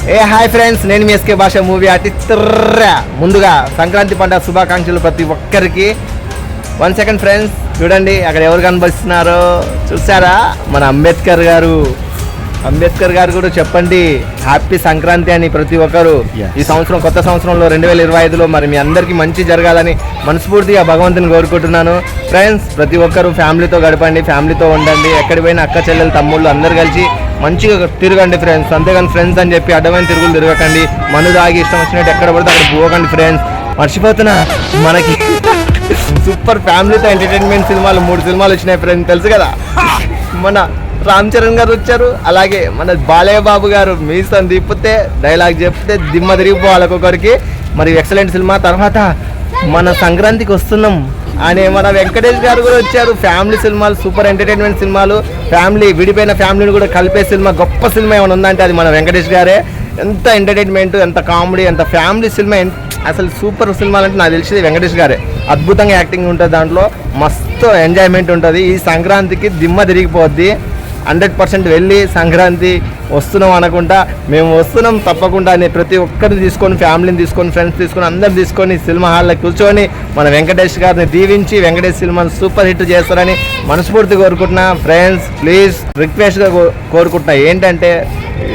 Hi friends, నేను మీ SK భాష movie artist. ముందుగా సంక్రాంతి పండుగ శుభాకాంక్షలు ప్రతి ఒక్కరికి. 1 సెకండ్ ఫ్రెండ్స్, చూడండి అక్కడ ఎవరు కనిపిస్తున్నారో చూసారా? మన అంబేద్కర్ గారు కూడా చెప్పండి హ్యాపీ సంక్రాంతి అని ప్రతి ఒక్కరు. ఈ సంవత్సరం కొత్త సంవత్సరంలో 2025లో మరి మీ అందరికీ మంచి జరగాలని మనస్ఫూర్తిగా భగవంతుని కోరుకుంటున్నాను. ఫ్రెండ్స్, ప్రతి ఒక్కరు ఫ్యామిలీతో గడపండి, ఫ్యామిలీతో ఉండండి. ఎక్కడికి పోయినా అక్క చెల్లెలు తమ్ముళ్ళు అందరు కలిసి మంచిగా తిరగండి ఫ్రెండ్స్. అంతేగాని ఫ్రెండ్స్ అని చెప్పి అడ్డమైన తిరుగులు తిరగకండి. మను దాగి ఇష్టం వచ్చినట్టు ఎక్కడ పడితే అక్కడ పోకండి ఫ్రెండ్స్. మర్చిపోతున్నా, మనకి సూపర్ ఫ్యామిలీతో ఎంటర్టైన్మెంట్ సినిమాలు 3 సినిమాలు వచ్చినాయి ఫ్రెండ్స్, తెలుసు కదా. మన రామ్ చరణ్ గారు వచ్చారు, అలాగే మన బాలయ్య బాబు గారు మీసం తిప్పితే డైలాగ్ చెప్తే దిమ్మ తిరిగిపోవాలి ఒక్కొక్కరికి. మరి ఎక్సలెంట్ సినిమా. తర్వాత మన సంక్రాంతికి వస్తున్నాం అనే మన వెంకటేష్ గారు కూడా వచ్చారు. ఫ్యామిలీ సినిమాలు, సూపర్ ఎంటర్టైన్మెంట్ సినిమాలు, ఫ్యామిలీ విడిపోయిన ఫ్యామిలీని కూడా కలిపే సినిమా, గొప్ప సినిమా ఏమైనా ఉందంటే అది మన వెంకటేష్ గారే. ఎంత ఎంటర్టైన్మెంట్, ఎంత కామెడీ, ఎంత ఫ్యామిలీ సినిమా, అసలు సూపర్ సినిమాలు అంటే నాకు తెలిసి వెంకటేష్ గారే. అద్భుతంగా యాక్టింగ్ ఉంటుంది దాంట్లో, మస్తు ఎంజాయ్మెంట్ ఉంటుంది. ఈ సంక్రాంతికి దిమ్మ తిరిగిపోద్ది. 100% వెళ్ళి సంక్రాంతి వస్తున్నాం అనుకుంటా, మేము వస్తున్నాం తప్పకుండా అని ప్రతి ఒక్కరిని తీసుకొని, ఫ్యామిలీని తీసుకొని, ఫ్రెండ్స్ తీసుకొని, అందరు తీసుకొని సినిమా హాల్లో కూర్చొని మన వెంకటేష్ గారిని దీవించి వెంకటేష్ సినిమాని సూపర్ హిట్ చేస్తారని మనస్ఫూర్తి కోరుకుంటున్నా. ఫ్రెండ్స్, ప్లీజ్ రిక్వెస్ట్గా కోరుకుంటున్నా ఏంటంటే,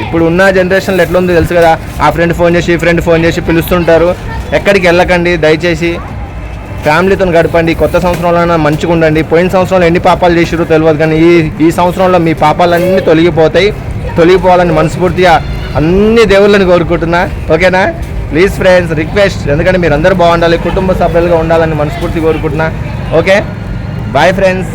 ఇప్పుడు ఉన్న జనరేషన్లో ఎట్లుందో తెలుసు కదా. ఆ ఫ్రెండ్ ఫోన్ చేసి, ఈ ఫ్రెండ్ ఫోన్ చేసి పిలుస్తుంటారు. ఎక్కడికి వెళ్ళకండి దయచేసి, ఫ్యామిలీతో గడపండి. కొత్త సంవత్సరంలో మంచిగా ఉండండి. పోయిన సంవత్సరంలో ఎన్ని పాపాలు చేసిరో తెలియదు, కానీ ఈ సంవత్సరంలో మీ పాపాలన్నీ తొలగిపోవాలని మనస్ఫూర్తిగా అన్ని దేవుళ్ళని కోరుకుంటున్నా. ఓకేనా? ప్లీజ్ ఫ్రెండ్స్, రిక్వెస్ట్, ఎందుకంటే మీరు అందరూ బాగుండాలి, కుటుంబ సభ్యులుగా ఉండాలని మనస్ఫూర్తి కోరుకుంటున్నా. Okay, bye friends.